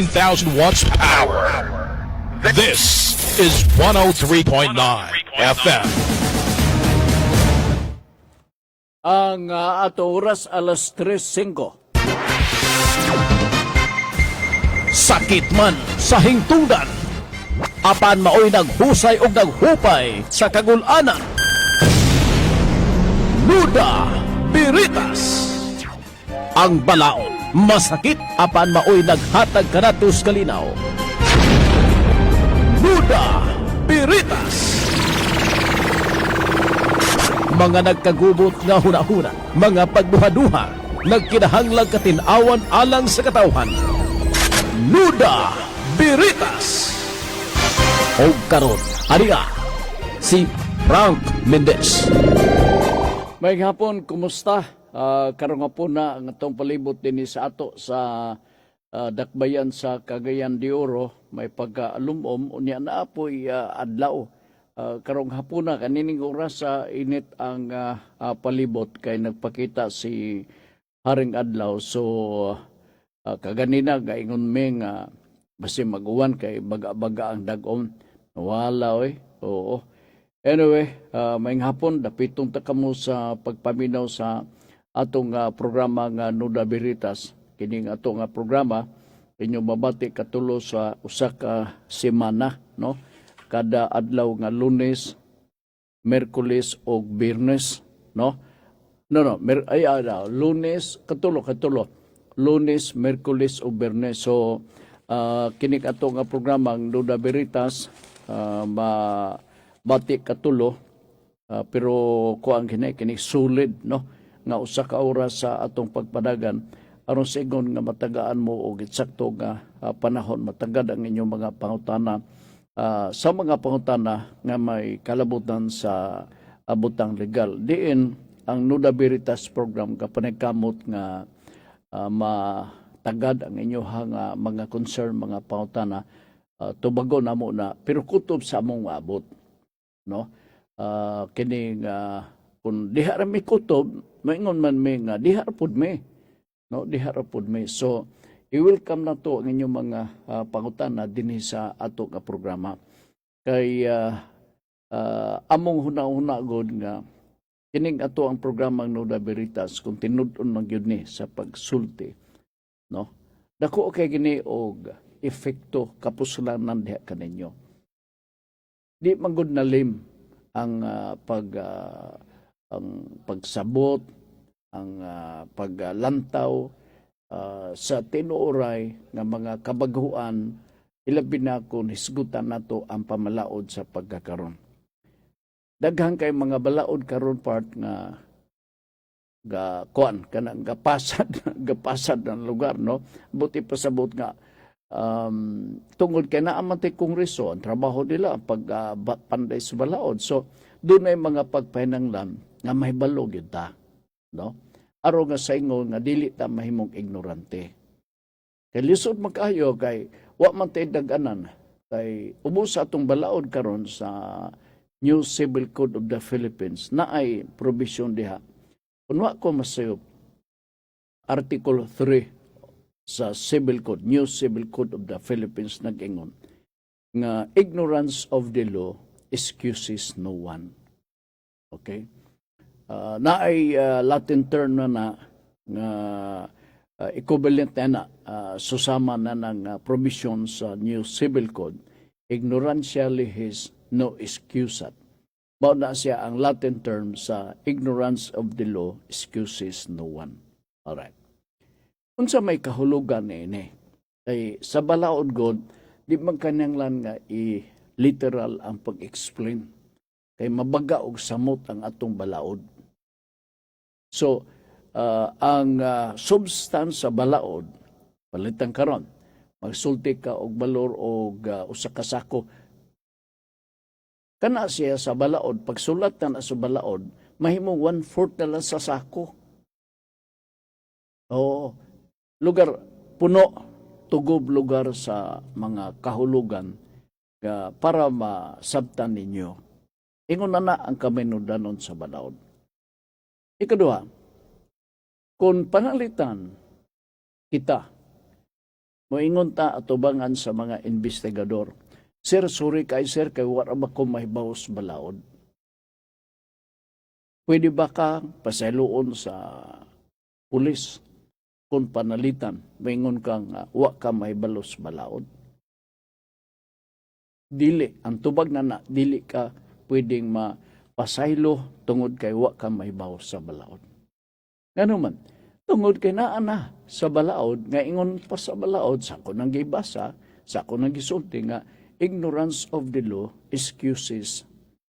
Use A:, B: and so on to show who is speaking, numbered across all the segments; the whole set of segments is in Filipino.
A: 15,000 watts power. This is 103.9 FM.
B: Ang ato oras alas 3:05.
A: Sakit man sa hingtungdan, apan maoy naghusay o naghupay sa kagulanan. Nuda Biritas. Ang balaod masakit apan maoy naghatag kanatos kalinaw. Nuda Biritas. Mga nagkagubot nga hunahuna, mga pagduha-duha, nagkinahanglang katinawan alang sa katawhan. Nuda Biritas. O karon, ariya, si Frank Mendez.
B: May hapon, kumusta? Karon nga po na ang atong palibot din sa ato sa dakbayan sa Cagayan de Oro. May pagkaalumom, unya na apoy adlaw. Karong hapon na, kanining oras sa init ang palibot kay nagpakita si Haring Adlaw. So, kaganina, gaingon may nga, basi mag-uwan kay baga-baga ang dagom. Wala, oo. Anyway, may hapon, dapitong takamo sa pagpaminaw sa atong programa nga Nuda Biritas. Kining atong programa, inyong mabati katulo sa usa ka semana, no? Kada adlaw nga Lunes, Merkulis o Biyernes, no? Lunes, katulo. Lunes, Merkulis o Biyernes. So, kining ato nga programa ang Nuda Biritas, mabati katulo, pero kuang kini solid, no? Nga usa ka oras sa atong pagpadagan aron sa ingon nga matagaan mo og eksakto nga panahon, matagad ang inyong mga pangutana. Sa mga pangutana nga may kalabutan sa abutang legal. Diin ang Nuda Biritas program kapanagkamot nga matagad ang inyong mga concern, mga pangutana, tubago na mo na, pero kutob sa among abot. No? Kining kung diha ra may kutob, maingon man may nga, diha ra pud may. No? Diha ra pud may. So, i-welcome na to ang inyong mga pangutana dinhi sa ato nga programa. Kay among huna-huna god nga kining ato ang programa ng Nuda Biritas kung tinud-on man gyud ni sa pagsulti, no? Dako kay gini og epekto kapusulanan diha kaninyo. Di man gud nalim ang ang pagsabot, ang paglantaw sa tinuoray nga mga kabaguan, ilabi na kung hisgutan nato ang pamalaod sa pagkakaroon. Daghang kay mga balaod karon part nga gapasad ng lugar, no? Buti pasabot nga tungod kay naamantay kongreso, ang trabaho nila ang pagpanday sa balaod. So doon ay mga pagpahinanglan nga may balog yun ta, no? Aro nga sa ingon nga dili ta mahimong ignorante. Kay lisod magkayo kay wa man tay dag-anan kay ubos sa atong balaod karon sa New Civil Code of the Philippines na ay provision diha. Kung wa ko masayop, Article 3 sa Civil Code, New Civil Code of the Philippines nag-ingon nga ignorance of the law excuses no one. Okay? Na ay Latin term na nga equivalent na susama na ng provision sa New Civil Code. Ignorantially is no excusat. Bao na siya ang Latin term sa ignorance of the law excuses no one. Alright. Unsa may kahulugan ini? Kay sa balaod god, di man kananglan nga i-literal ang pag-explain. Kay mabaga og samot ang atong balaod. So, ang substance sa balaod, palitan karon, magsulti ka og balor og usa ka sako. Kana siya sa balaod, pagsulat na sa balaod, mahimong 1/4 na lang sa sako. Oo. Lugar, puno, tugob lugar sa mga kahulugan para masabtan ninyo. Ingon na ang kaminudanon sa balaod. Ikaduha, kung panalitan kita Moingon ta atubangan sa mga investigador. Sir, sorry kay sir, kay wala ba ko mahibaw sa balaod? Pwede ba ka pasayloon sa pulis kung panalitan? Moingon kang wa ka mahibalo sa balaod? Dili, ang tubag na dili ka pwedeng mapasaylo tungod kay wa ka mahibaw sa balaod. Ngano man, tungod kay naa na sa balaod, nga ingon pa sa balaod, sa ako nang gibasa, sa ako nang gisulti nga, ignorance of the law excuses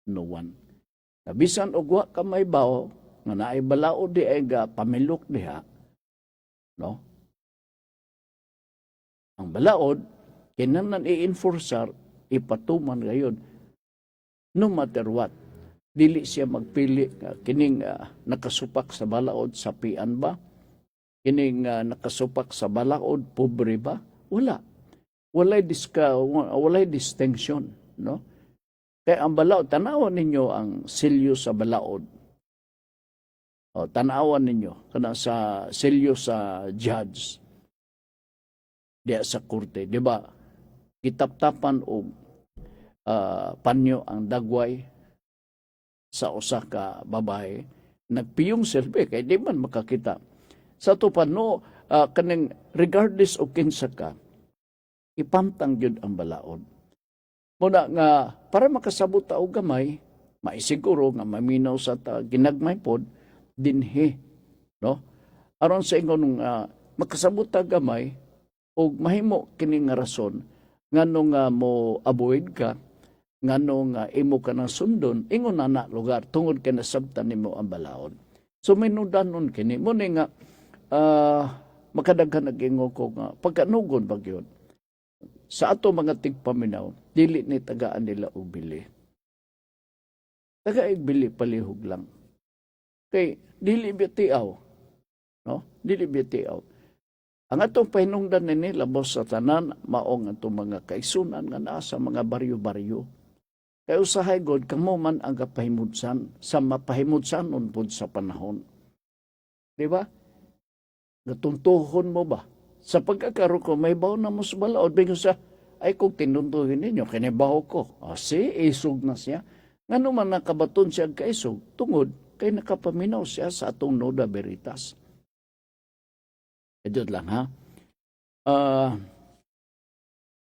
B: no one. Nabisan og wa ka mahibaw, nga naay balaod di ay ga pamilok diha, no? Ang balaod, kinahanglan i-enforcer, ipatuman gayon, no matter what. Dili siya magpili kining nakasupak sa balaod sa pian ba? Kining nakasupak sa balaod pobre ba? Wala. Walay distinction, no? Kaya ang balaod, tanawan ninyo ang selyo sa balaod. O, tanawan ninyo kana sa selyo sa judge diya sa korte, di ba? Kitaptapan og panyo ang dagway sa usa ka babae, nagpiyong selfie kay di man makakita. Sa tupan no, kaning regardless of kinsa ka, ipamtang gyud ang balaod. Muna nga para makasabot ta og gamay, maisiguro nga maminaw sa ta ginagmay pod dinhi, no? Aron sa ingon makasabot ta gamay og mahimo kini nga rason ngano nga mo avoid ka, ngano nga imo ka nang sundon, ingon na lugar tungod kay nasabtan nimo ang balaod. So minudanon kini mo ni nga makadaghan nag-ingon ko nga pagkanugon ba gyud sa ato mga tigpaminaw, dili ni tagaan nila og bili. Taga bili palihog lang. Kay dili bitiaw, no? Dili bitiaw. Ang atong pahinungdan nini labos sa tanan maong atong mga kaisunan nga naa sa mga baryo-baryo. Kay usahay god kamo man ang kapahimudsan sa mapahimudsanon pud sa panahon. Di ba? Natuntuhon mo ba? Sa pagkakaroon ko, may baho na mo sa balaod. Bigyan sa, ay kung tinuntuhin ninyo, kinibaho ko. Isog na siya. Nga naman nakabaton siya kaisog, tungod, kay nakapaminaw siya sa atong Noda Veritas. Ito lang ha.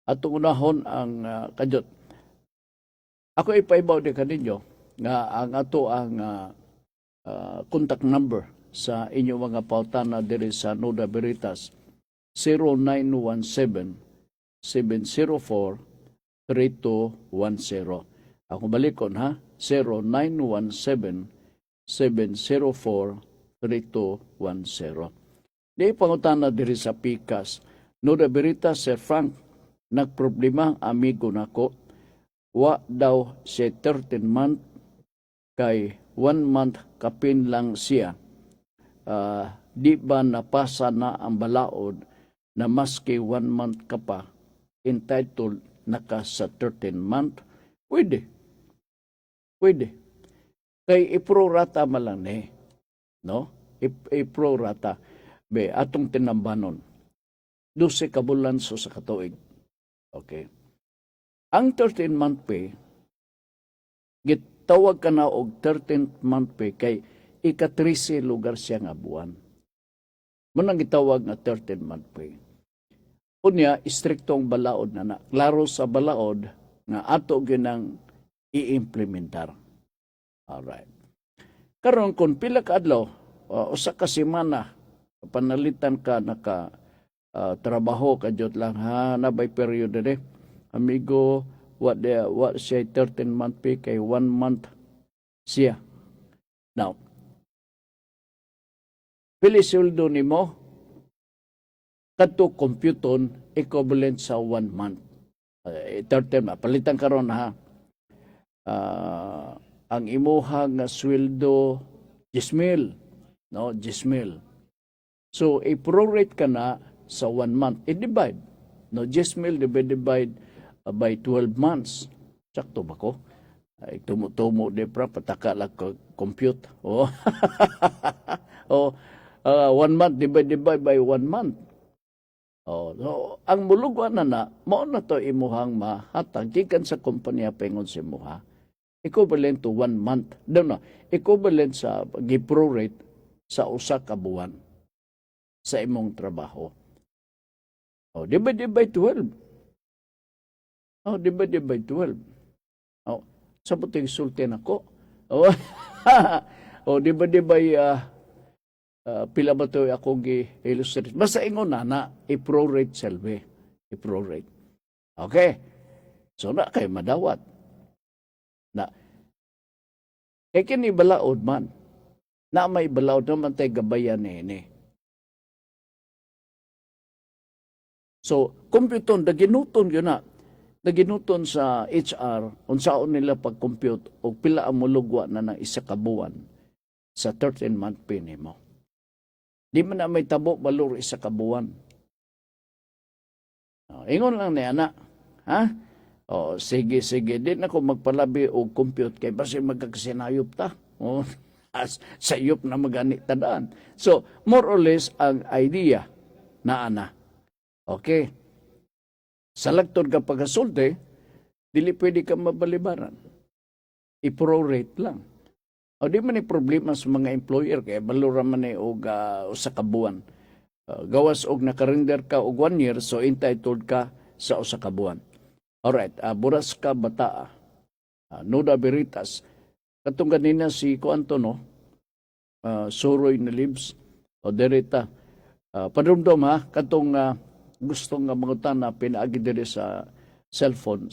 B: Atong unahon ang kadyot. Ako ipaibaw din kaninyo nga ang ato ang contact number sa inyong mga pautana diri sa Noda Veritas 0917-704-3210. Ako balikon ha, 0917-704-3210. Di pangutana diri sa Pikas, Noda Veritas, Sir Frank, nagproblema amigo nako, wa daw siya 13 month kay 1 month kapin lang siya. Di ba napasa na ang balaod na maski 1 month ka pa, entitled na ka sa 13 month? Pwede. Kay iprorata malang ni, no? Iprorata. Be, atong tinambanon. 12 ka bulan so sa katuig. Okay. Ang 13 month pay, gitawag ka na og 13 month pay kay ika-13 lugar siya nga buwan. Munang gitawag nga 13 month pay. Unya, istriktong balaod na. Klaro sa balaod nga ato ginang i-implementar. Alright. Karon kung pila ka adlaw, usa ka semana, panalitan ka naka trabaho kadyot lang ha, nabay period de. Amigo, what siya 13 month pay kay 1 month siya. Now, pili sweldo nimo kadto computon equivalent sa 1 month. 13 palitan karon ha. Ang imuha nga sweldo 10,000, no, 10,000. So i-prorate ka na sa 1 month. I-divide, no, 10,000 divide by 12 months. Sakto ba ko? Ay tumo-tumo de pra pataka lang ko compute. Oh. 1 month divide by 1 month. So, ang mulugwa na mao na to imuhang mahatag gikan sa kompanya pengon si muha. Equivalent to 1 month. No, equivalent sa gi-prorate sa usa ka buwan sa imong trabaho. Divide by 12. Divide by 12. Sa puting sulti nako. Divide by pila ba ito akong i-illustrate. Basta ingon na i-prorate selve. I-prorate. Okay. So na kay madawat. Na kay kini balaod man. Na may balaod naman tayo gabayan ni. So, computon, naginuton yun na. Naginuton sa HR, unsaon nila pag-compute o pila ang mulugwa na ng isa ka buwan sa 13-month pay mo. Di man na may tabo balor isa ka buwan. Ingon lang ni anak. Ha? Sige. Di na ko magpalabi o compute kay basi magkakasinayop ta. Sayop na maganit tadaan. So, more or less, ang idea na ana. Okay. Sa lagtod ka pagkasulti, dili pwede ka mabalibaran. I-prorate lang. Di man ni problema sa mga employer kaya balura man ni og usa ka buwan. Gawas og nakarender ka og 1 year, so entitled ka sa usa ka buwan. Alright, buras ka bata. Nuda Veritas. Katong ganina si Kuanto, no? Suroy na libs. O derita. Padumdom ha, katong gusto nga mangutan na pinaagi diri sa cellphone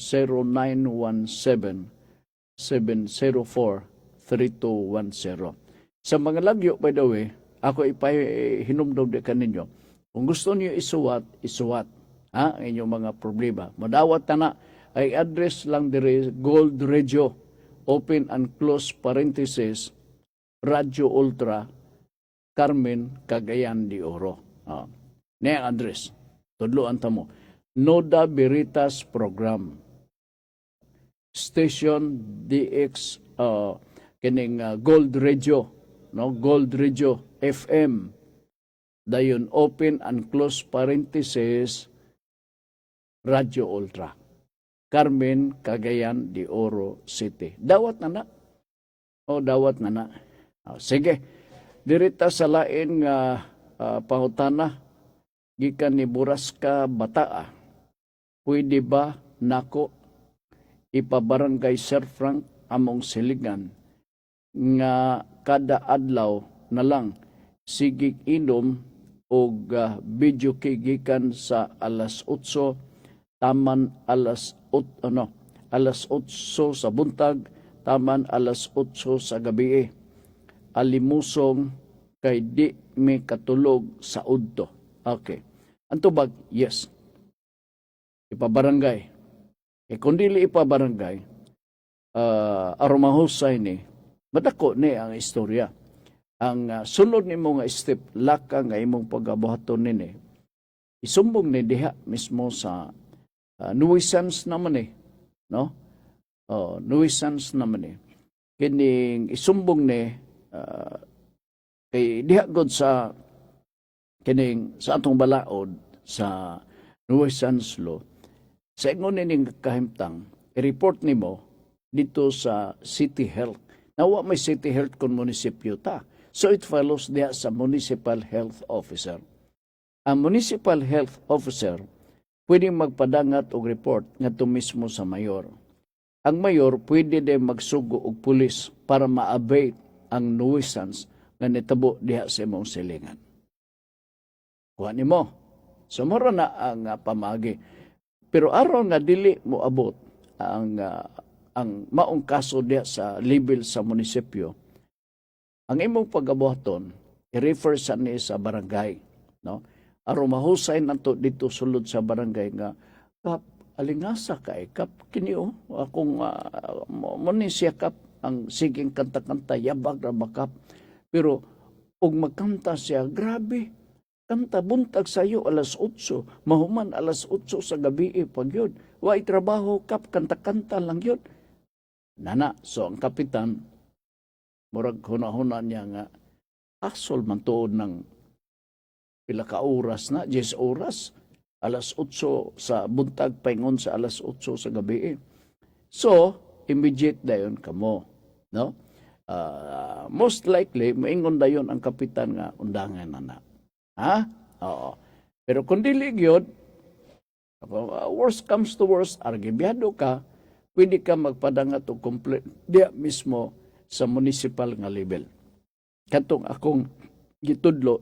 B: 0917-704-3210. Sa mga lagyo, by the way, ako ipahinumdog di kaninyo. Kung gusto niyo isuwat. Ha? Inyong mga problema. Madawat na ay address lang diri Gold Radio, open and close parenthesis, Radio Ultra, Carmen, Cagayan de Oro. Ni ang address. Tudloan ta mo. Noda Veritas Program. Station DX kining Gold Radio, no? Gold Radio FM. Dayon open and close parenthesis Radio Ultra. Carmen, Cagayan de Oro City. Dawat na. Dawat na. Sige. Dirita sa lain nga pangutana gikan ni Buraska Bataa. Pwede ba nako ipabarangay Sir Frank among siligan nga kada adlaw na lang sigig inom og video kay gikan sa alas 8 taman alas 8 sa buntag taman alas 8 sa gabi. Alimusong kay di may katulog sa udto. Okay. Ang tubag, yes. Ipabarangay. Kung dili ipabarangay, arumahusay ni, madako ni ang istorya. Ang sunod ni mo nga step, laka nga imong pag-abuhaton ni, isumbong ni diha mismo sa nuisance naman no? Nuisance naman Kining isumbong ni, kay diha god sa kining sa atong balaod sa nuisance law, sa ingon ning kahimtang, i-report nimo dito sa City Health. Nawa may City Health kung munisipyo ta. So it follows diha sa Municipal Health Officer. Ang Municipal Health Officer pwede magpadangat og report ngadto mismo sa mayor. Ang mayor pwede din magsugo og pulis para ma-abate ang nuisance nga nitabo diha sa imong silingan. Kuha nimo. So mura na ang pamagi. Pero aron nga dili mo abot ang maong kaso diha sa level sa munisipyo, ang imong pag-abuhaton i-refer sa ni sa barangay, no? Aron mahusay nato dito sulod sa barangay nga kap alingasa kay kap kini akong monisya kap ang siging kanta-kanta yabag ra makap. Pero og magkanta siya, grabe. Kanta buntag sayo alas 8, mahuman alas 8 sa gabi pag yun. Way trabaho kap kanta-kanta lang yun. Nana, so ang kapitan, murag huna-huna niya nga, asol man tuod ng pila ka oras na, 10 oras. alas 8 sa buntag paingon sa alas 8 sa gabi. So, immediate dayon kamo, no? Most likely maingon dayon ang kapitan nga undangan na. Ha? Oo. Pero kung dili gyud, worst comes to worst, argibyado ka, pwede ka magpadangat o complaint diya mismo sa municipal nga level. Katong akong gitudlo,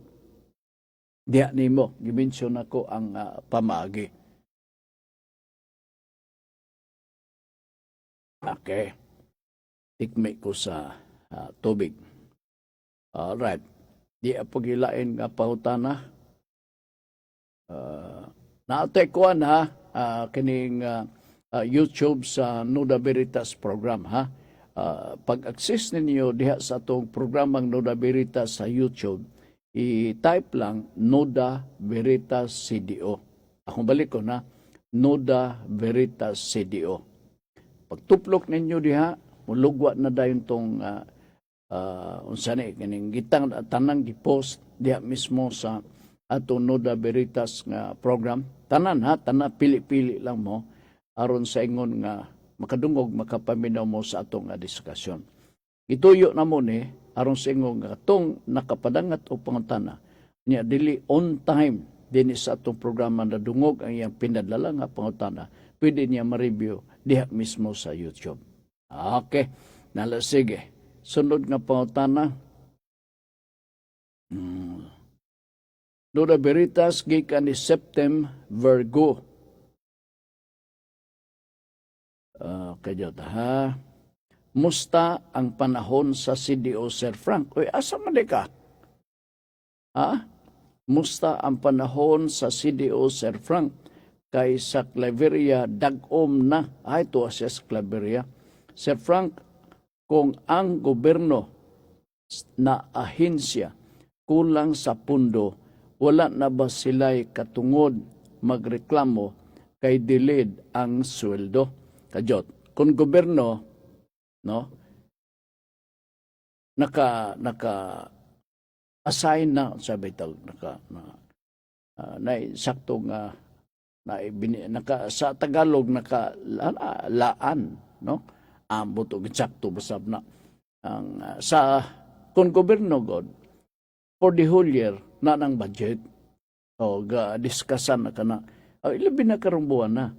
B: diya nimo, gimensyon ako ang pamaagi. Okay. Tikmay ko sa tubig. Alright. Di pagilain nga pahutana. Naatay ko ha, kining YouTube sa Nuda Veritas program ha. Pag-access ninyo diha sa atong programang Nuda Veritas sa YouTube, i-type lang Nuda Veritas CDO. Akong balik ko na, Nuda Veritas CDO. Pagtuplok ninyo diha, mulugwa na dayon tong unsani kining gitang tanang gipost diha mismo sa ato Nuda Veritas nga program. Tanan ha, tanan pili-pili lang mo aron sa ingon nga makadungog makapaminaw mo sa atong diskusyon. Ituyo na mo ni aron sa ingon nga atong nakapadangat o pangutana niya dili on time dinhi sa atong programa na dungog ang iyang pinadala nga pangutana, pwede niya ma-review diha mismo sa YouTube. Okay, nala sige. Sunod nga pangutana. Nuda Veritas gikan ni Septem Virgo. Kadyo ta ha. Musta ang panahon sa CDO Sir Frank? Uy, asa man ka? Ha? Musta ang panahon sa CDO Sir Frank? Kay sa Claveria dagom na. Ito siya sa Claveria. Sir Frank, kung ang gobyerno na ahensya kulang sa pundo, wala na ba sila'y katungod magreklamo kay delayed ang sweldo? Kadyot, kung gobyerno, no, naka-assign na, sabi ito, saktong, sa Tagalog, laan, no? Ambot o gitsakto basab na ang kung gobyerno god for the whole year na ng budget o discussan na kana ilabi na karong buwan na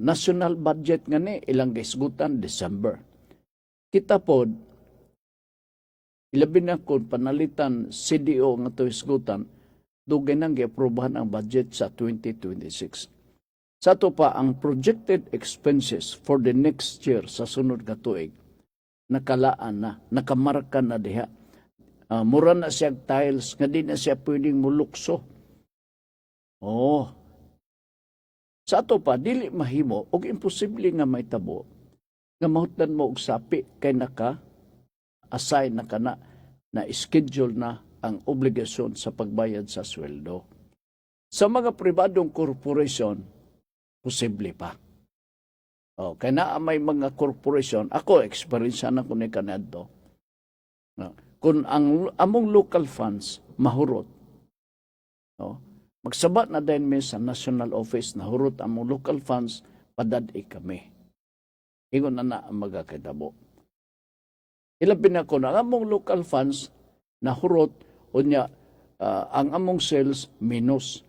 B: national budget nga ni ilang gaisgutan December kita pod ilabi na kung panalitan CDO nga to isgutan dugay nang giaprobahan ang budget sa 2026. Sa ito pa, ang projected expenses for the next year sa sunod nga tuig, nakalaan na, nakamarka na diha. Mura na siya tiles, nga di na siya pwedeng mulukso. Sa ito pa, dili mahimo, o imposible nga may tabo, nga mahutdan mo og sapi, kay naka-assign na kana, na schedule na ang obligasyon sa pagbayad sa sweldo. Sa mga pribadong korporasyon, posible pa. Kaya na may mga corporation, ako, experience na ko ni kanadto. Kung ang among local funds mahurot, magsabat na din mi sa national office na hurot among local funds, padad kami. Ingon na ang magakitabo. Ilabi na ko na among local funds na hurot, unya, ang among sales minus.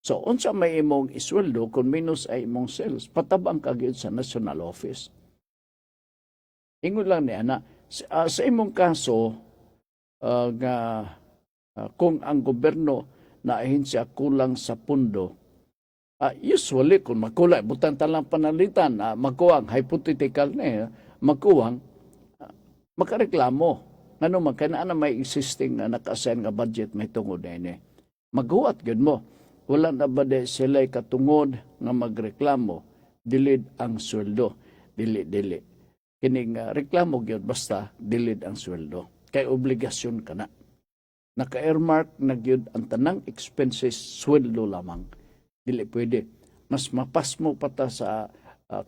B: So, unsa may imong isweldo kung minus ay imong sales, patabang kagid sa national office. Ingon lang ni ana, sa imong kaso, kung ang gobyerno na ahensya kulang sa pundo, usually kung makulay, butang talang panalitan, magkuwang, hypothetical na magkuwang, makareklamo. Ano man, kaya na may existing na naka-assign nga budget may tungod na ini. Maghuwat yun mo. Wala na ba de sila'y katungod nga magreklamo, dilid ang sweldo, dili. Kining reklamo gyud basta dilid ang sweldo. Kay obligasyon ka na. Naka-earmark na gyud ang tanang expenses sweldo lamang. Dili pwede. Mas mapas mo pata sa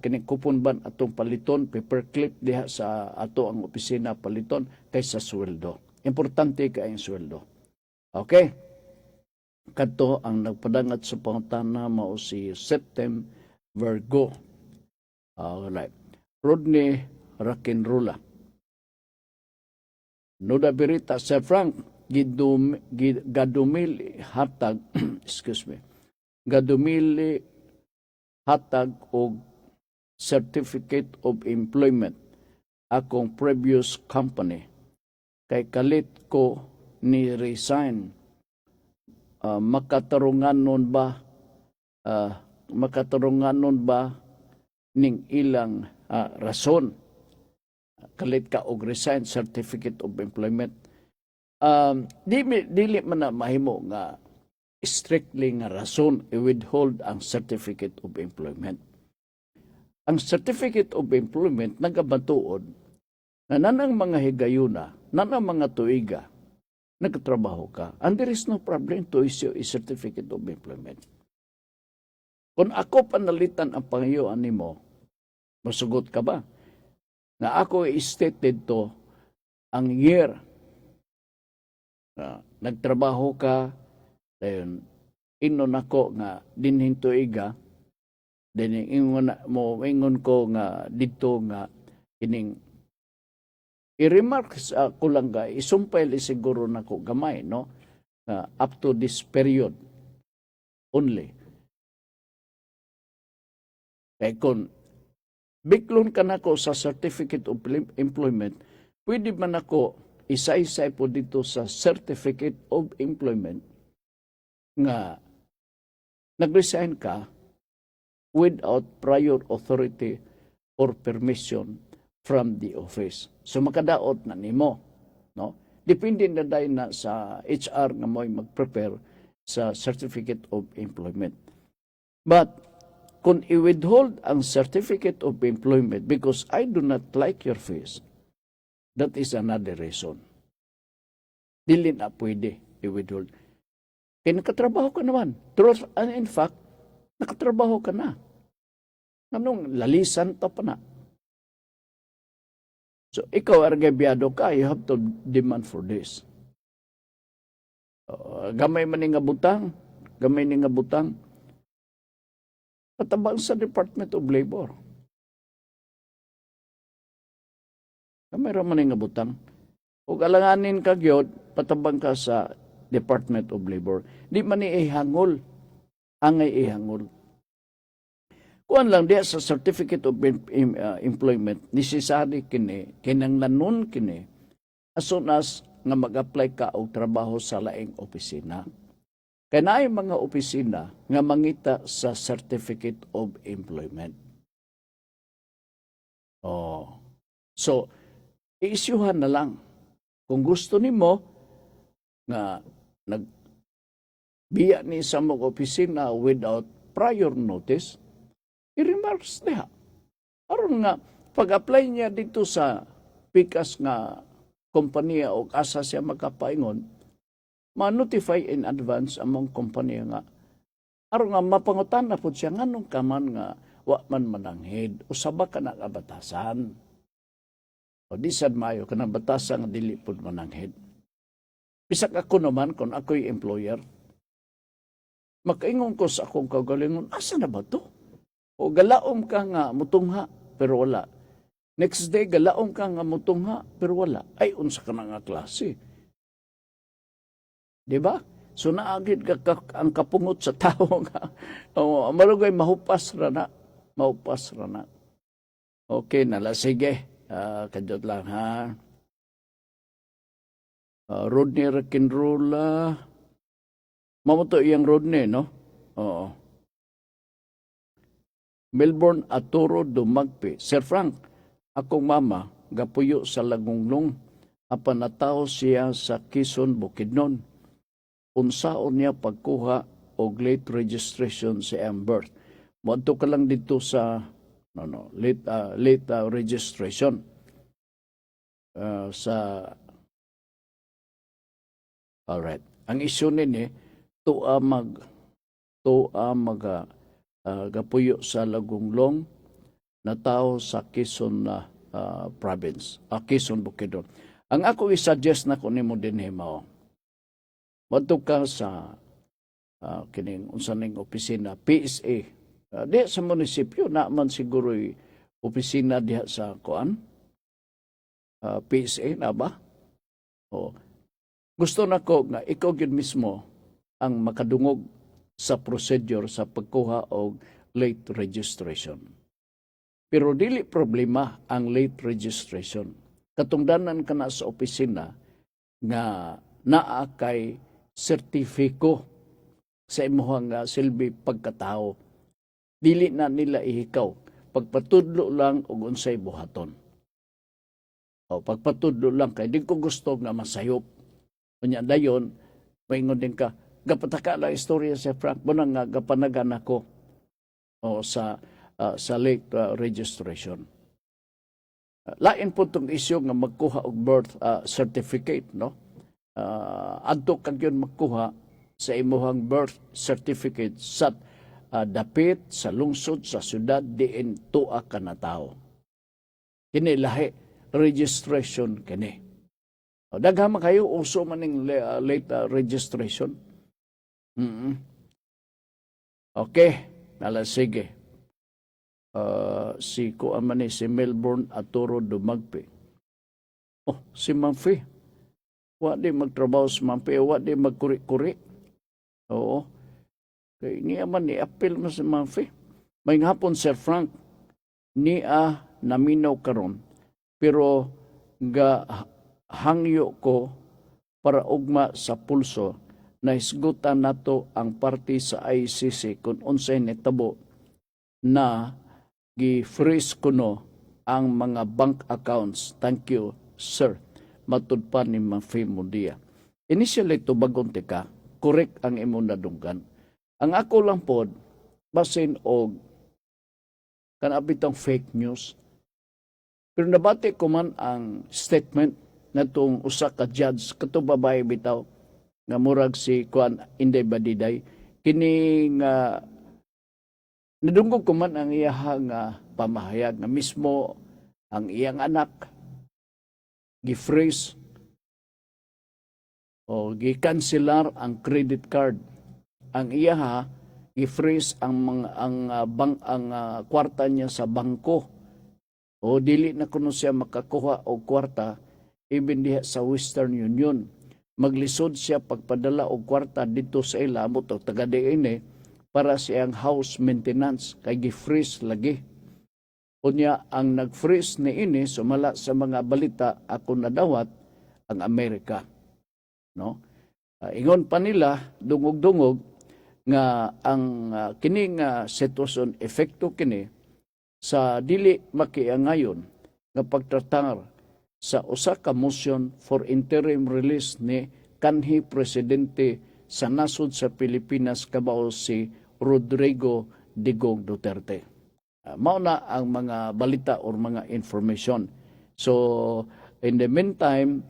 B: kining kupon ban atong paliton, paperclip diha sa ato ang opisina paliton kaysa sweldo. Importante kay ang sweldo. Okay? kadto ang nagpadangat sa pangutana mao si Septem Virgo. Right. Rodney Rakinrula. Nuda Birita, Sir Frank, gadumili hatag, excuse me, gadumili hatag og certificate of employment akong previous company. Kay kalit ko ni resign. Makatarunganon ba ning ilang rason? Kalit ka og resign certificate of employment. Dili man na mahimo nga strictly nga rason i-withhold ang certificate of employment. Ang certificate of employment nagabatuod na nanang mga higayuna, nanang mga tuiga, nagtrabaho ka, and there is no problem to issue a certificate of employment. Kung ako panalitan ang pangayuan nimo, masugot ka ba? Na ako stated to ang year nagtrabaho ka, dayon inon ako nga dinhin tuiga, then ingon ko nga dito nga ining i-remarks ko lang ga, isumpay siguro na ko gamay, no? Up to this period only. Kaya kung biklon ka na ko sa certificate of employment, pwede man ako isa-isay po dito sa certificate of employment nga nag-resign ka without prior authority or permission from the office. So makadaot na nimo, no? Depende na dahil na sa HR nga mo'y mag-prepare sa certificate of employment. But kung i-withhold ang certificate of employment because I do not like your face, that is another reason. Dili na pwede i-withhold. Kaya nakatrabaho ka naman. And in fact, nakatrabaho ka na. Anong lalisan ta pa na? So, ikaw argabyado ka, you have to demand for this. Gamay man nga butang, patabang sa Department of Labor. Gamay raman nga butang. O alanganin ka gyud, patabang ka sa Department of Labor. Di man ihangol, angay ihangol. Kuan lang diya sa certificate of employment, necessary kini, kinanglanon kini, as soon as nga mag-apply ka og trabaho sa laing opisina. Kaya naay mga opisina nga mangita sa certificate of employment. So, i-issuehan na lang. Kung gusto nimo nga nagbiya ni sa mga opisina without prior notice, i-remarks niya. Aron nga, pag-apply niya dito sa pikas nga kompanya o asa siya makapaingon, ma-notify in advance among kompanya nga. Aron nga, mapangutan na po siya, nganong kaman nga, wa man mananghid, o saba ka na kabatasan. O di sad mayo, ka na batasan nga dili po mananghid. Bisak ako naman, kung ako'y employer, makaingon ko sa akong kagalingon, asa na ba to? O galaom ka nga mutungha, pero wala. Next day, galaom ka nga mutungha, pero wala. Ay, unsa ka na nga klase. Diba? So, naagid ka ang kapungot sa tao nga. Marugay, mahupas ra na. Okay, nala, sige. Kadyot lang, ha? Rodney Rakinrula. Mamuto iyang Rodney, no? Oo. Melbourne Aturo Dumagpi. Sir Frank, akong mama, gapuyo sa Lagunglong, apan nataw siya sa Quezon, Bukidnon. Unsaon niya pagkuha og late registration sa iyang birth. Moadto ka lang dito sa late registration. Alright. Ang issue nini, gapuyo sa Lagunglong na tao sa Quezon province, Quezon, Bukidnon. Ang ako i-suggest na ko nimo din mao. Madto ka sa kining unsa ning opisina PSA. Diha sa munisipyo na man siguro opisina diha sa kuan. PSA na ba? O gusto nako nga ikaw gyud mismo ang makadungog sa procedure sa pagkuha og late registration. Pero dili problema ang late registration. Katungdanan ka na sa opisina nga naa kay sertifiko sa imong silbi pagkatao. Dili na nila ihikaw. Pagpatudlo lang og unsay buhaton. O pagpatudlo lang kay di ko gusto nga masayop. Unya dayon, maingon din ka, gapataka lang istorya sa Frank mo nga gapanagan ako sa late registration. Lain po itong isyu nga magkuha og birth certificate, no? Adto kag yun magkuha sa imuhang birth certificate sa dapit sa lungsod sa syudad diin tuwa ka na tao. Kini lahi registration kini. Daghang kayo uso man ning late registration. Okay, nala sige. Si kuan man si Melbourne Aturo Dumagpi. Oh, si Mamfi. Wa di magtrabaho si Mamfi, wa di magkuri-kuri. Oo. Kay niya man ni-appeal mo si Mamfi. May hapon Sir Frank, niya naminaw karon. Pero hangyo ko para ugma sa pulso na isgutan nato ang party sa ICC kung unsay nitabo na gi-freeze kuno ang mga bank accounts. Thank you, sir. Matud pa ni Mafi Mundia. Initially, to bagon tika, correct ang imong nadunggan. Ang ako lang pod, basin og kanabitang fake news. Pero nabati ko man ang statement na itong usa ka judge, kato babae bitaw, nga murag si Kuan Inday Badiday, kining nadungog ko man ang iyahang pamahayag na mismo ang iyang anak gi-freeze o gi-cancelar ang credit card. Ang iyaha gi-freeze ang kwarta niya sa bangko. O dili na kuno siya makakuha og kwarta even diha sa Western Union. Maglisod siya pagpadala og kwarta dito sa ila mo to taga diini para siyang house maintenance kay gi-freeze lagi. Unya ang nag-freeze ni ini sumala sa mga balita ako nadawat ang Amerika. No? Ingon pa nila dungog-dungog nga ang kining sitwasyon epekto kini sa dili makiangayon nga pagtratar sa usa ka motion for interim release ni kanhi presidente sa nasod sa Pilipinas kabao si Rodrigo Digong Duterte. Mao na ang mga balita or mga information. So in the meantime,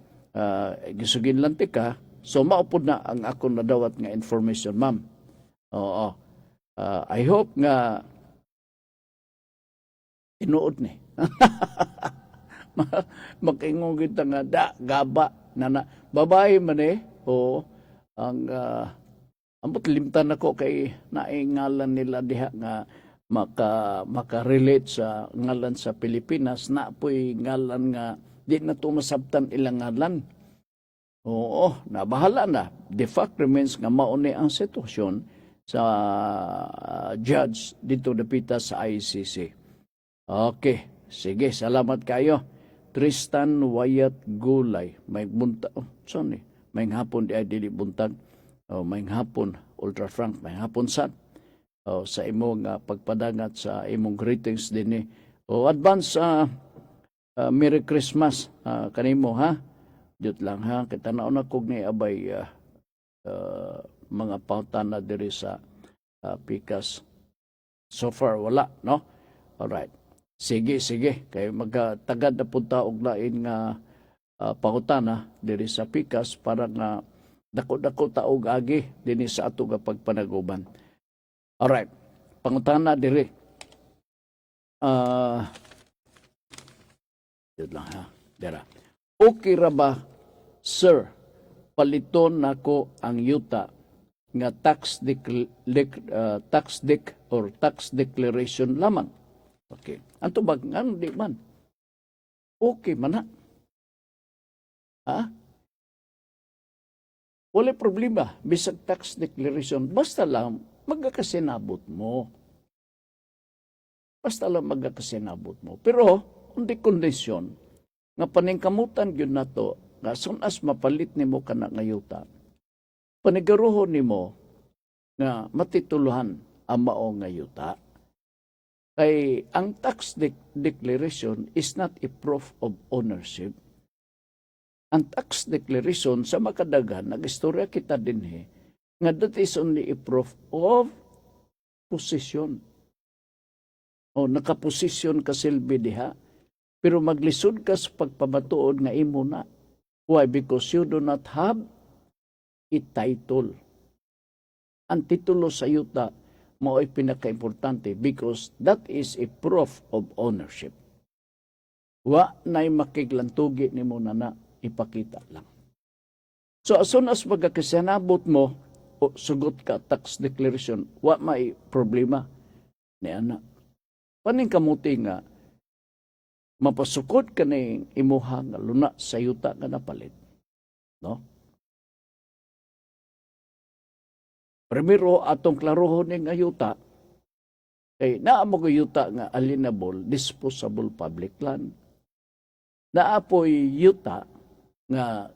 B: gisugin lang tika, so maupod na ang akong nadawat nga information, ma'am. Oo. I hope nga tinuod ni. Makingong kita nga gaba na babae man o ang ambot limtan ako kay naingalan nila diha nga maka-relate sa ngalan sa Pilipinas na po'y ngalan nga di na tumasabtan ilang ngalan. Oo, nabahala na. The fact remains nga mauni ang sitwasyon sa judge dito dapita sa ICC. Okay, sige, salamat kayo. Tristan Wyatt Gulay, may buntag, may hapon di ay dili buntag, may hapon Ultra Frank, may hapon sad, sa imong pagpadangat sa imong greetings din advance Merry Christmas kanimo ha. Diyot lang ha, kita naon ako ni abay mga pautan na diri sa Pikas. So far wala, no? Alright. Sige. Kay magtagad na punta og lain nga pangutana diri sa Pikas para nga dako-dako taog agi dinhi sa ato nga pagpanaguban. Alright. Pangutana diri. Yun lang ha. Dira. Okay ra ba, sir, paliton nako ang yuta nga tax declaration lamang. Okay. Ang tubag nga di man. Okay man na. Ha? Wala problema bisag tax declaration basta lang magkakasinabot mo. Basta lang magkakasinabot mo. Pero undi kondisyon nga paningkamutan gyud nato nga soon as mapalit nimo kana nga yuta, panigaruhon nimo nga matituluhan ang mao nga yuta. Kay ang tax declaration is not a proof of ownership. Ang tax declaration sa makadagan, nag-istorya kita din nga that is only a proof of possession. O nakaposisyon ka silbi diha, pero maglisod ka sa pagpamatuod nga imo na. Why? Because you do not have a title. Ang titulo sa yuta mo ay pinaka-importante because that is a proof of ownership. Wa na'y makiglantugi ni mo na ipakita lang. So as soon as magkakasanabot mo, o sugot ka tax declaration, wa may problema ni ana. Paning kamuti nga, mapasukod ka na imuha nga luna sa yuta nga napalit. No? Primero, atong klarohon ni nga yuta, kay naamo ko yuta nga alienable, disposable public land. Naapoy yuta nga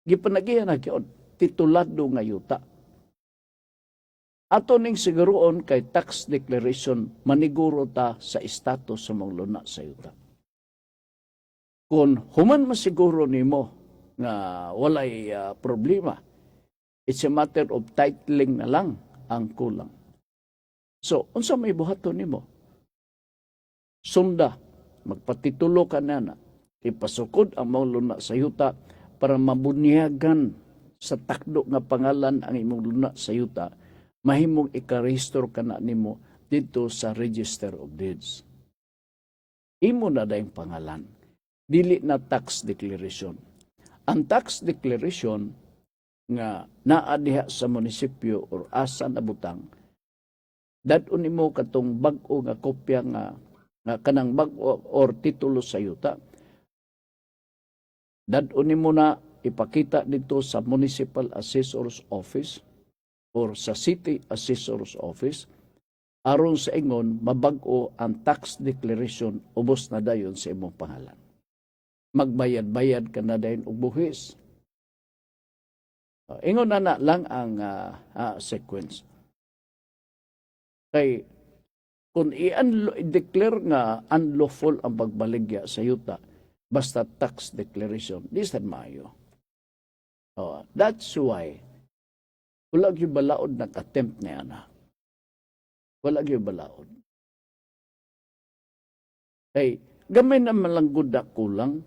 B: gipanagihan na kiyon, titulado nga yuta. Ato ning siguroon kay tax declaration, maniguro ta sa status sa mga luna sa yuta. Kung human masiguro nimo nga walay problema, it's a matter of titling na lang ang kulang. So, unsa may buhaton nimo? Sunda, magpatitulo ka na ipasukod ang mga luna sa yuta para mabunyagan sa takdo nga pangalan ang imong luna sa yuta, mahimong ikarehistro ka na nimo dito sa Register of Deeds. Imo na dayong pangalan. Dili na tax declaration. Ang tax declaration nga naa diha sa munisipyo or asa na butang, dadun nimo katong bag-o nga kopya nga kanang bag-o or titulo sa yuta. Dadun nimo na ipakita dito sa Municipal Assessor's Office or sa City Assessor's Office aron sa ingon mabag-o ang tax declaration ubos na dayon sa imong pangalan. Magbayad-bayad ka na dayon og buhis. Ingon na lang ang sequence. Kay kung i-declare nga unlawful ang pagbaligya sa yuta basta tax declaration, di sad maayo. That's why wala gyud balaod na attempt na ana. Wala gyud balaod. Hey, gamay na malanggod na kulang.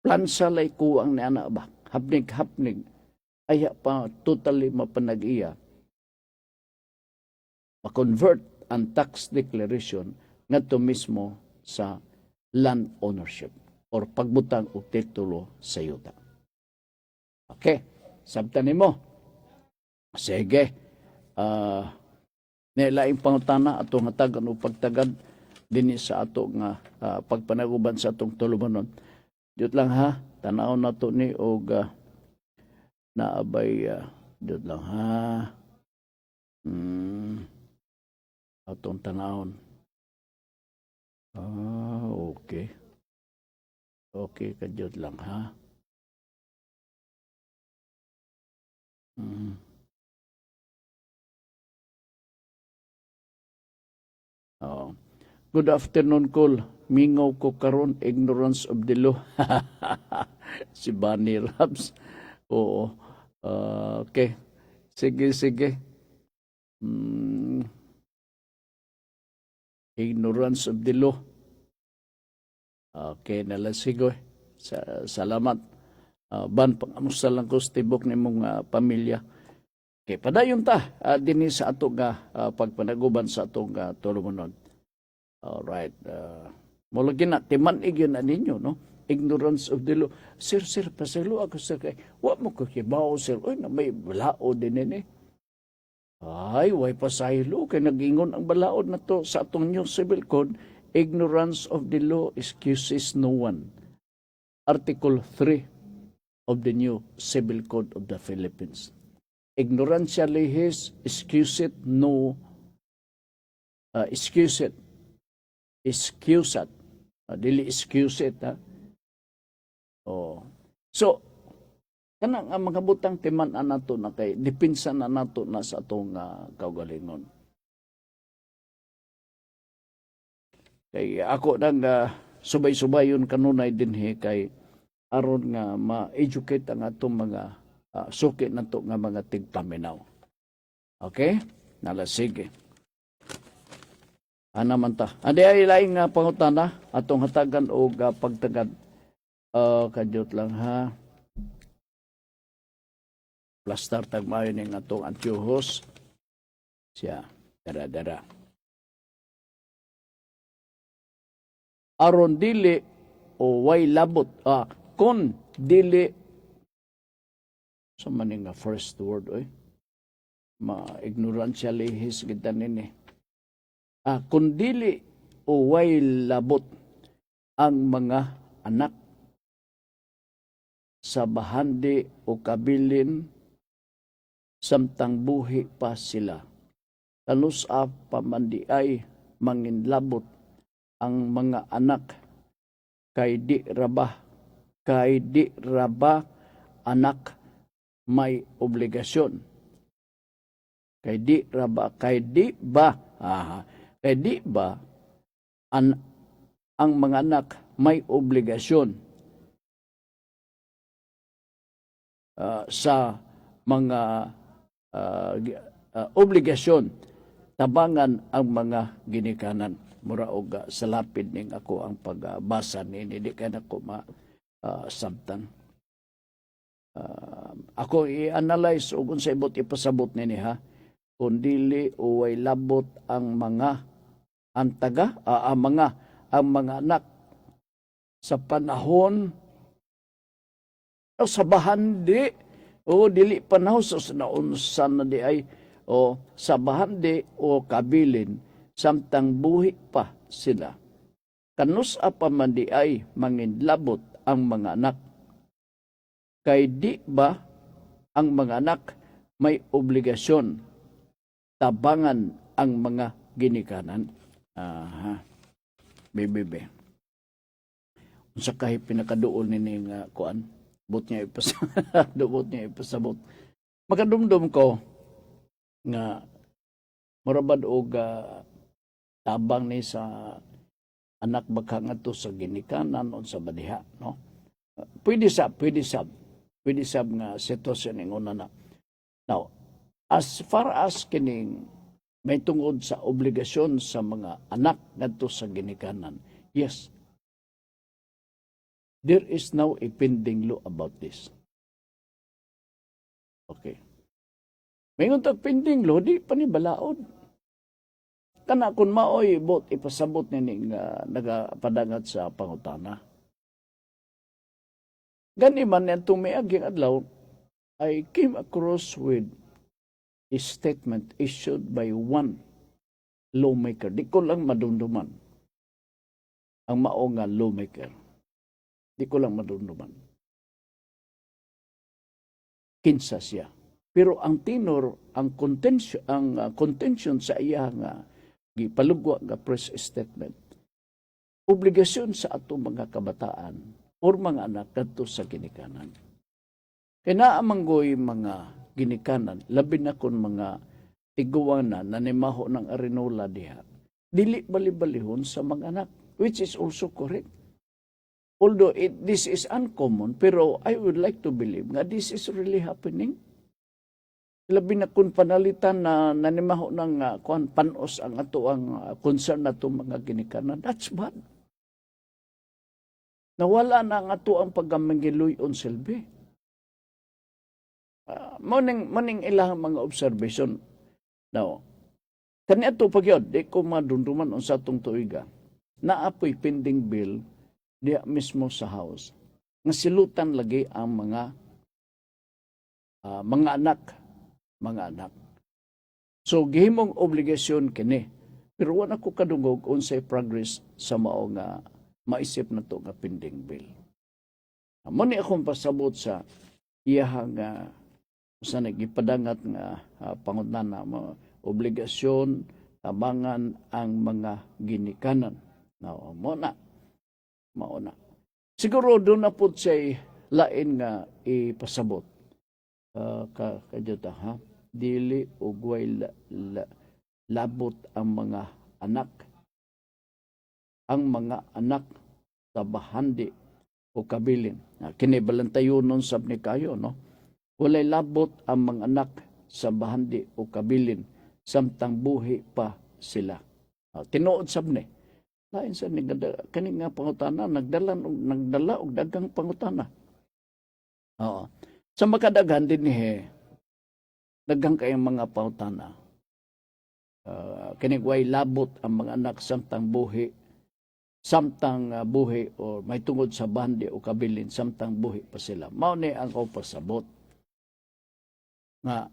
B: Plansalay kuang ni ana ba? Hapnig-hapnig. Aya pa totally mapanag-iya. Ma-convert ang tax declaration ngadto mismo sa land ownership or pagbutang og titulo sa yuta. Okay, sabtan nimo. Sige. Nilaing pangutana atong hatagan o pagtagad dinhi sa ato nga pagpanaguban sa atong tulumanon. Diyot lang ha, tanaw na to ni og naabay diyot lang ha. Atong tanawon. Okay. Okay, kadiyot lang ha. Good afternoon, Col. Mingaw ko karon, ignorance of the law. Si Bunny Raps. Oo. Okay. Sige. Ignorance of the law. Okay, nalasigo. Salamat. Ban, pangamusta lang ko sa tibok ni mong pamilya. Okay, padayon ta. Dini sa ato nga pagpanaguban sa atong tulumanon. Alright. Mula ginatimanig yun na ninyo, no? Ignorance of the law. Sir, pasalo ako sa kay. Wa mo ko kibaw, sir. Uy, na may balao din ini. Ay, way pasaylo kay nagingon ang balaod na to sa atong new civil code, ignorance of the law excuses no one. Article 3 of the new civil code of the Philippines. Ignorantia lehis excusat no excusat dili excusat ha. Oh. So kanang ang mga butang timan nato na kay depensa na nato na sa atong kaugalingon. Kay ako nang subay-subayon kanunay dinhi kay aron nga ma-educate ang atong mga suki nato nga mga tigpaminaw. Okay? Nala sige. Ana man ta. Adi ay laing pangutana atong hatagan og pagtagad. Kadyot lang ha. Plastar tagmayon ning atong antiyohos. Siya dara-dara. Aron dili o way labot kon dili sa maning nga first word ignorancia lehis gid nini kun dili o way labot ang mga anak sa bahandi o kabilin samtang buhi pa sila kanus pamandi ay manginlabot ang mga anak kay di raba anak may obligasyon kay di ba ang mga anak may obligasyon sa mga obligasyon tabangan ang mga ginikanan. Mura og sa lapid ning ako ang pagbasa nini di kay nako sabtan. Ako i-analyze og unsa ibot ipasabot nini ha. Kung dili o way labot ang mga mga anak sa panahon o sa bahandi o dili panahon sa naunsan na di ay o sa bahandi o kabilin samtang buhi pa sila. Kanus man di ay manginlabot ang mga anak. Kay di ba ang mga anak may obligasyon tabangan ang mga ginikanan? Bibibe. Unsa kay pinakaduol nini nga kuan? Bot niya ipasabot. Makadumdum ko nga marabad og tabang ni sa anak baka ngadto sa ginikanan o sa badiha, no? Pwede sab nga sitwasyon ning una na. Now, as far as kining may tungod sa obligasyon sa mga anak ngadto sa ginikanan, yes. There is now a pending law about this. Okay. May untag pending law, di pa ni balaod. Kana kun maoy bot ipasabot nining nagapadangat sa pangutana. Gani man yan tumiaging adlaw, I came across with a statement issued by one lawmaker. Di ko lang madumduman ang mao nga lawmaker. Di ko lang madumduman. Kinsa siya. Pero ang tenor, ang contention sa iya nga gipalugwa nga press statement, obligasyon sa ato mga kabataan o mga anak kadto sa ginikanan. Kaya naamanggoy mga ginikanan, labi na kon mga tiguanan na nimaho ng arinola diha, dili bali-balihon sa mga anak, which is also correct. Although this is uncommon, pero I would like to believe nga this is really happening. Labi na kung panalitan na nanimaho ng panos ang ato ang concern na itong mga ginikanan. That's bad. Nawala na ang ato ang pagkamangiluy on silbi. Maning ilang mga observation. Now, kanya ito pagyod, di ko madunduman on sa itong tuiga. Naapoy pending bill diya mismo sa house. Nga silutan lagi ang mga anak. So gihimong obligasyon kini. Pero wala ko kadungog unsay progress sa mao nga maisip na to nga pending bill. Amo ni akong pasabot sa iyahang sa nagipadangat nga pangunana mo obligasyon tabangan ang mga ginikanan. Mao na. Siguro doon na po siya lain nga ipasabot. Kadyota ha? Dili ugway labot ang mga anak. Ang mga anak sa bahandi o kabilin. Kinibalantayon nun sab ni kayo, no? Walay labot ang mga anak sa bahandi o kabilin samtang buhi pa sila. Tinuod sab ni. Lain sa kani nga pangutana nagdala og dagang pangutana. Oo. Sa makadaghan din ni daghang kayong mga pangutana. Kini way labot ang mga anak samtang buhi o may tungod sa bandi o kabilin samtang buhi pa sila. Mao ni ang pasabot nga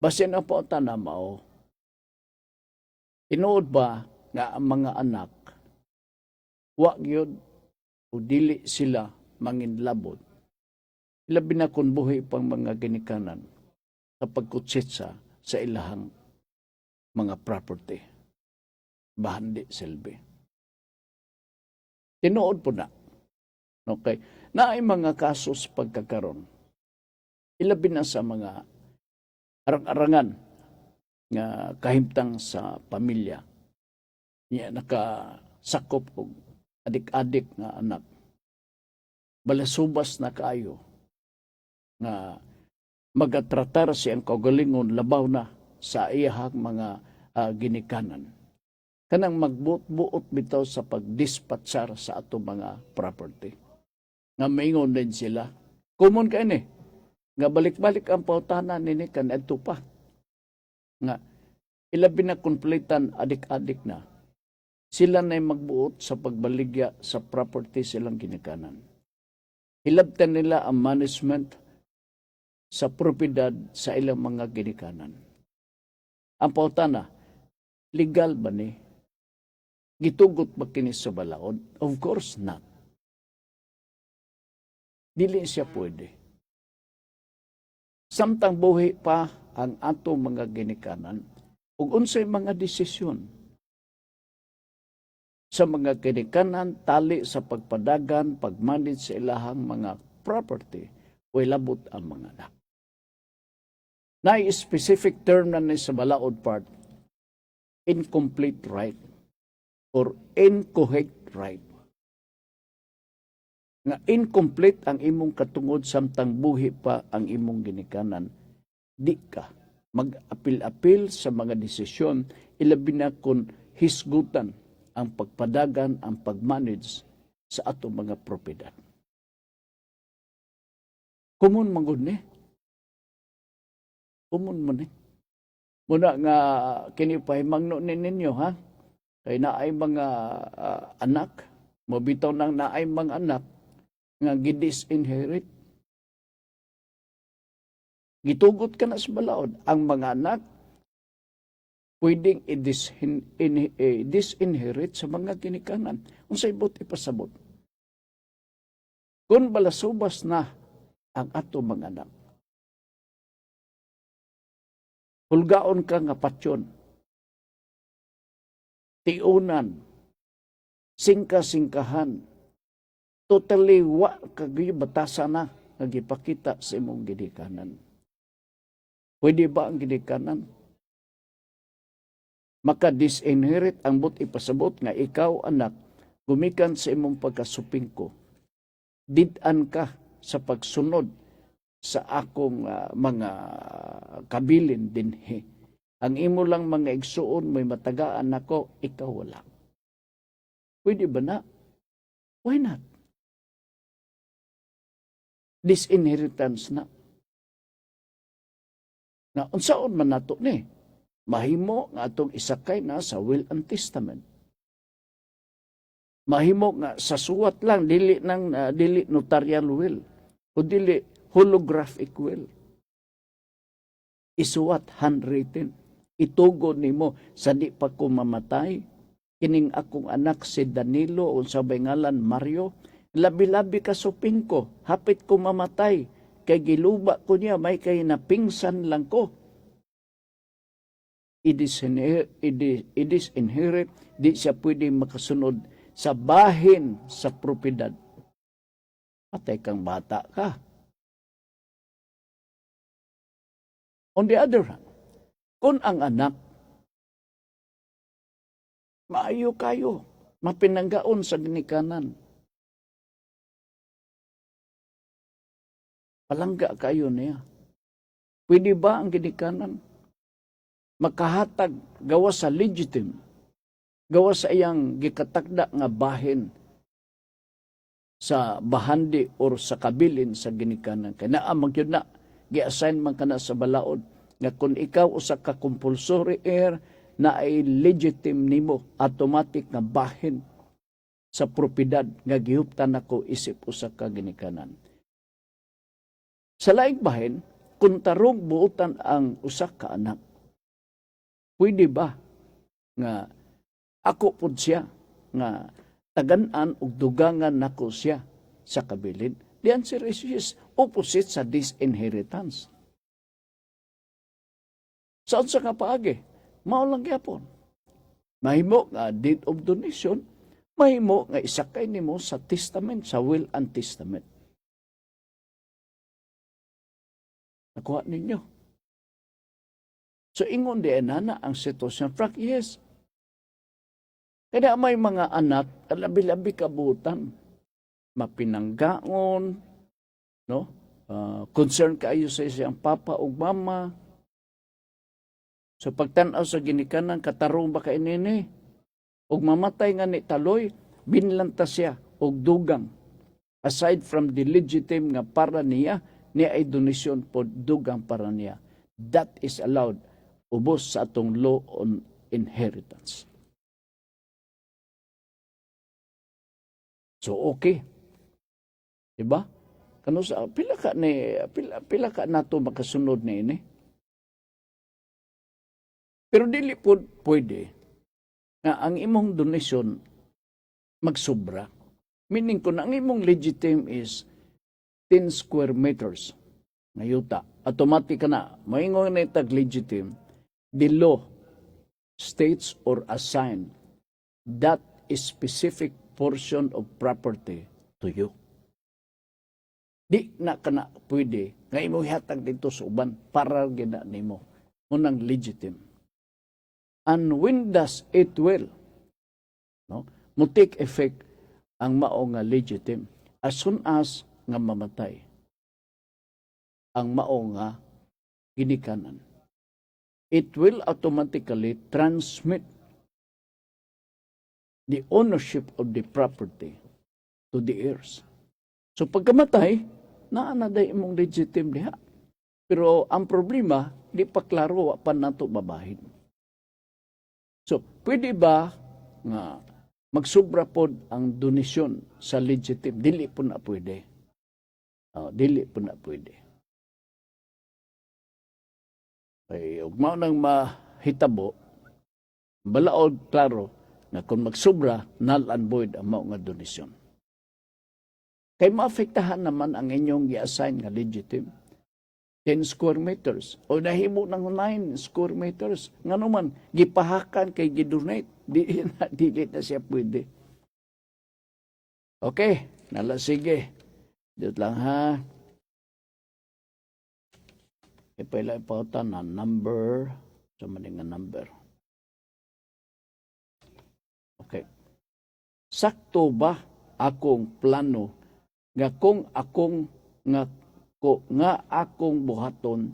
B: basin ang pangutana mao. Tinuod ba nga ang mga anak wa gyud o dili sila manginlabot labi na kung buhi pang mga ginikanan sa pagkutsitsa sa ilahang mga property bahandi silbi. Tinuod po na. Okay. Na ay mga kasos pagkakaroon ilabi na sa mga arang-arangan nga kahimtang sa pamilya niya nakasakop og adik-adik nga anak. Balasubas na kaayo nga magatratar siyang kaugalingon labaw na sa iyahang mga ginikanan. Kanang magbuot-buot bitaw sa pagdispatchar sa ato mga property. Nga maingon din sila. Common kayo ni. Nga balik-balik ang pautanan nini kan adto pa. Nga ilabi na kumplitan adik-adik na. Sila na magbuot sa pagbaligya sa property silang ginikanan. Hilabtan nila ang management sa propiedad sa ilang mga ginikanan. Ang pautana, legal ba ni? Gitugot ba kini sa balaod? Of course not. Dili siya pwede. Samtang buhi pa ang ato mga ginikanan, ug unsay mga desisyon sa mga ginikanan tali sa pagpadagan, pagmanage sa ilahang mga property, way labot ang mga anak. Na specific term na ni sa balaod part, incomplete right or incorrect right. Nga incomplete ang imong katungod samtang buhi pa ang imong ginikanan, di ka mag-apil-apil sa mga desisyon ilabi na kung hisgutan ang pagpadagan, ang pagmanage sa ato mga propiedad. Kumun manggod ni. Kumun man ni. Muna nga kinipahimangno ninyo ha. Kay naay mga anak, mabitaw nang naay mga anak nga gidisinherit. Gitugot ka na sa balaod. Ang mga anak pwedeng i-disinherit sa mga ginikanan. Unsay bot ipasabot. Kung balasubas na ang ato mga anak, hulgaon ka nga patyon, tiunan, singka-singkahan, totally wa kagayo batasa na nagipakita sa imong ginikanan. Pwede ba ang ginikanan maka-disinherit ang but ipasabot nga ikaw anak gumikan sa imong pagkasupingko, did-an ka sa pagsunod sa akong mga kabilin dinhi. Ang imo lang mga igsuon may matagaan nako, ikaw wala. Pwede ba na? Why not? Disinheritance na. Na unsaon man nato ni? Mahimo nga atong isakay na sa will and testament. Mahimo nga sa suwat lang, dili notarial will, o dili holographic will. Isuwat, handwritten. itugon nimo sa di pa ko mamatay, kining akong anak si Danilo o sa ngalan Mario, labi-labi ka suping ko, hapit ko mamatay, kay giluba ko niya, may kay napingsan lang ko. It is inherent, di siya pwede makasunod sa bahin sa propiedad. Patay kang bata ka. On the other hand, kung ang anak, maayo kayo, mapinanggaon sa ginikanan, palangga kayo niya. Pwede ba ang ginikanan makahatag gawa sa legitim, gawa sa iyang gikatakda nga bahin sa bahandi or sa kabilin sa ginikanan? Kaya naamag yun na, gi-assign man ka na sa balaod, nga kung ikaw usa ka compulsory heir na ay legitim nimo, automatic nga bahin sa propiedad nga gihuptan nako isip usa ka ginikanan. Sa laing bahin, kung tarong buutan ang usa ka anak, pwede ba nga ako pud siya nga tagan-an ug dugangan nako siya sa kabilin? The answer is opposite sa disinheritance. Saan sa kapaagi? Mao lang gyapon. Mahimo nga deed of donation, mahimo nga isakay nimo sa testament, sa will and testament. Nakuha ninyo. So ingon di na ang sitwasyon. Frank, yes. Kaya may mga anak, labi-labi kabutan, mapinanggaon, no? Concern kayo sa isang papa o mama. So pagtanaw sa ginikanan, katarong ba kay nini? Og mamatay nga ni taloy, binlanta siya og dugang. Aside from the legitimate nga para niya, niya ay donasyon po dugang para niya. That is allowed, ubos sa atong law on inheritance. So okay. Diba? Kano sa pila ka nato makasunod ni ini? Pero dili po pwede nga ang imong donasyon magsobra. Meaning kung ang imong legitim is 10 square meters na yuta, automatic ka na, maingon na itag legitim, the law states or assign that specific portion of property to you. Di na ka na pwede nga imo ihatag dito sa uban para gina nimo. Munang legitim. And when does it will? No? Mo take effect ang mao nga legitim as soon as nga mamatay ang mao nga ginikanan. It will automatically transmit the ownership of the property to the heirs. So pagkamatay, naanaday imong legitim diha. Pero ang problema, di pa klaro pa nato babahin. So, pwede ba nga magsubra pod ang donasyon sa legitim? Dili po na pwede. Dili po na pwede. Ay, ug mao nang mahitabo, balaod klaro nga kung magsubra, null and void ang mao nga donasyon. Kay maafektahan naman ang inyong gi-assign nga legitim. 10 square meters o nahimo ng 9 square meters. Nga naman, gipahakan kay gidonate. Dili na siya pwede. Okay, nala sige. Dito lang ha. Ipala ipauta na number. Sa maning nga number. Okay. Sakto ba akong plano nga kung akong buhaton,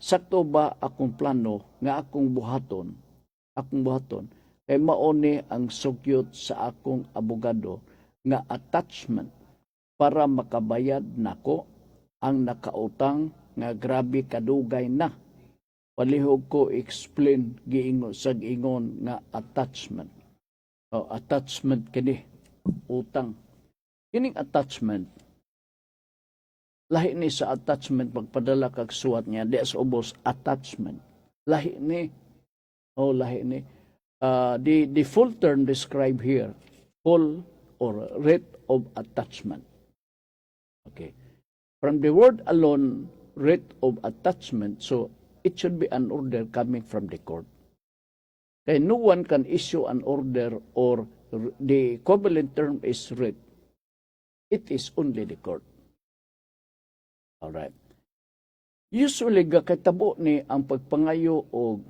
B: sakto ba akong plano nga akong buhaton, kay mauni ang sugyot sa akong abogado nga attachment para makabayad nako ang nakautang nga grabe kadugay na. Palihog ko explain giingon sa giingon nga attachment. Attachment kini utang. Kining attachment lahi ni sa attachment pagpadala kag suwat niya, di as ubos attachment. lahi ni. Oh, lahi ni. The full term described here, full or rate of attachment. Okay. From the word alone, rate of attachment, so it should be an order coming from the court. Kaya no one can issue an order or the equivalent term is writ. It is only the court. Alright. Usually, gakatabo ni ang pagpangayo o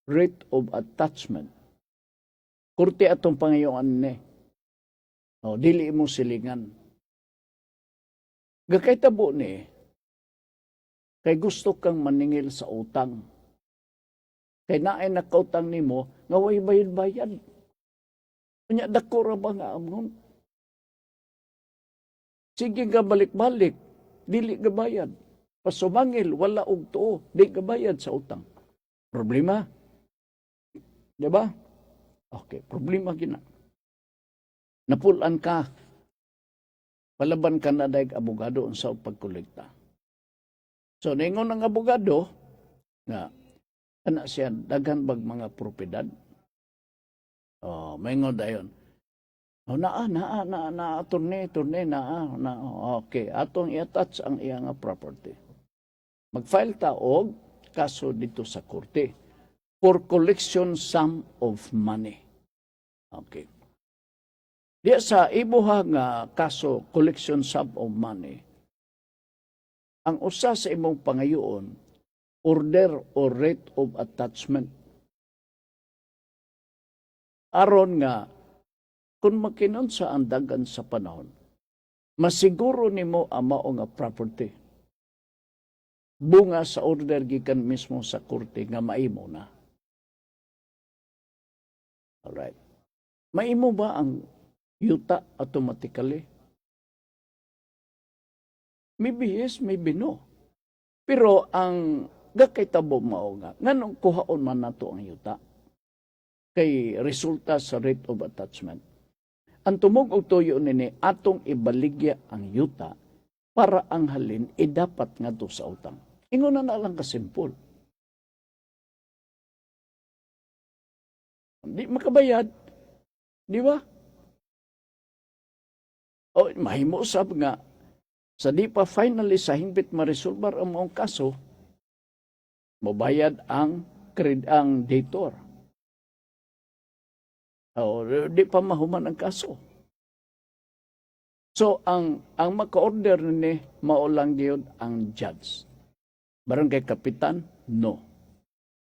B: rate of attachment. Kurte atong pangayoan ni. O, dili mo silingan. Gakatabo ni, kay gusto kang maningil sa utang. Kay naay nakautang nimo nga way bayad-bayad. Unya dako ra ba nga amnon? Sige nga balik-balik, dili ka bayad. Pasumangil, wala og tuo, di ka bayad sa utang. Problema? Di ba? Okay, problema gina. Napulan ka. Palaban ka na dahil abogado sa pagkolekta. So, ningon ng abogado, nga, anak siya, daghan bag mga propiedad. Oh, maingon dayon. Oh, attorney, okay, atong i-attach ang iyang property. Mag-file ta og kaso dito sa korte for collection sum of money. Okay. Diya sa ibuha nga kaso collection sum of money, ang usa sa imong pangayoon, order or rate of attachment. Aron nga, kung makinon sa andagan sa panahon, masiguro nimo ang mao nga property. Bunga sa order gikan mismo sa korte nga maimo na. Alright. Maimo ba ang yuta automatically? Maybe yes, maybe no. Pero ang gakitabo mao nga, nganong kuhaon man nato ang yuta? Kay resulta sa rate of attachment. Ang tumog og tuyo nini atong ibaligya ang yuta para ang halin dapat ngadto sa utang. Ingon na lang ka simple. Di makabayad. Di ba? O mahimo sab nga sa di pa finally sa hingpit ma-resolbar ang mong kaso, mabayad ang dator. O di pa mahuman ang kaso. So ang maka-order ni maulang gyud ang judge. Barangay kapitan, no.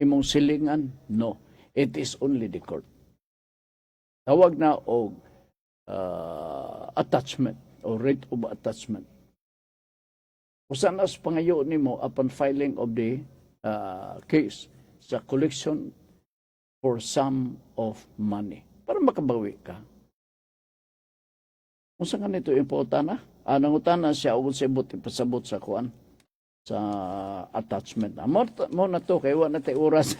B: Imong silingan, no. It is only the court. Tawag na og attachment or rate of attachment. Usan as pangayo nimo upon filing of the case sa collection for sum of money para makabawi ka. Unsa nga nito importante? Nangutana siya ug sa ibot ipasabot sa kuan sa attachment. Mo na to kay wa na tay oras.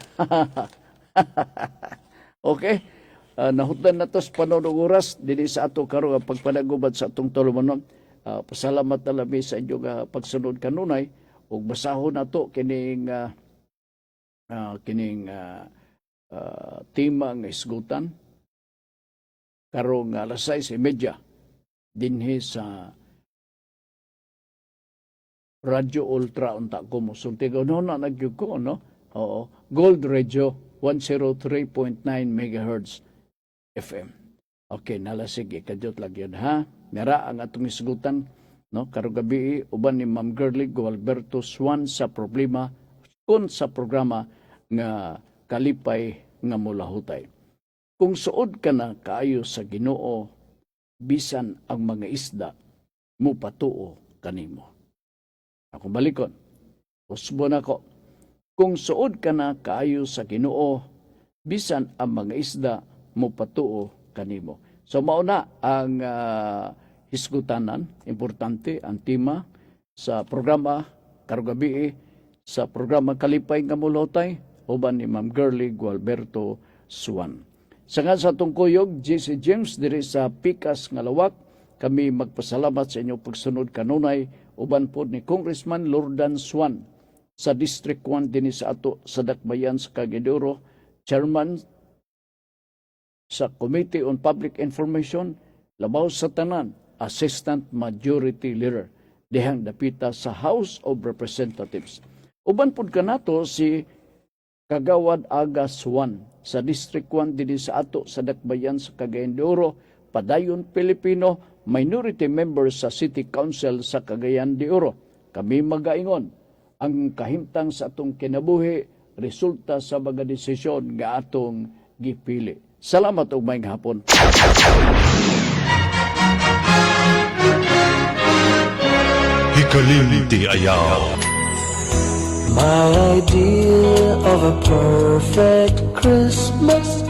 B: Okay? Nahutan na to sa panunong oras dinhi sa ato karon nga pagpanagubad sa atong tulumanon. Pasalamat na labi sa inyong pagsunod kanunay ug basahon na to kining tema nga isgutan karong alas 6:30 dinhi sa Radyo Ultra unta ko mo sultigaw no na nagyug ko no. Oo, Gold Radio 103.9 MHz FM. Okay, nalasig ikadiyot lang yun ha. Nara ang atong isgutan no karong gabi uban ni Ma'am Girlie Gualberto Swan sa problema kun sa programa nga kalipay nga mulahutay. Kung suod ka na kaayo sa Ginoo, bisan ang mga isda mo patuo kanimo. Ako balikon. Usbo na ko. Kung suod ka na kaayo sa Ginoo, bisan ang mga isda mo patuo kanimo. So mauna ang hisgutanan, importante ang tema sa programa karong gabi sa programa Kalipay nga Mulahutay uban ni Ma'am Girlie Gualberto Swan. Sangad sa tungkuyog, JC James diri sa Pikas nga Lawak, kami magpasalamat sa inyong pagsunod kanunay uban po ni Congressman Lordan Swan sa District 1 din sa ato sa Dakbayan sa Cagayan de Oro, chairman sa Committee on Public Information, labaw sa tanan, Assistant Majority Leader, dihang dapita sa House of Representatives. Uban pud kanato si Kagawad Agas 1 sa District 1 din sa ato sa Dakbayan sa Cagayan de Oro, padayon Pilipino, minority member sa City Council sa Cagayan de Oro. Kami magaingon ang kahimtang sa atong kinabuhi resulta sa mga desisyon nga atong gipili. Salamat ug maayong hapon.
C: Hikalimti ayaw.
D: My idea of a perfect Christmas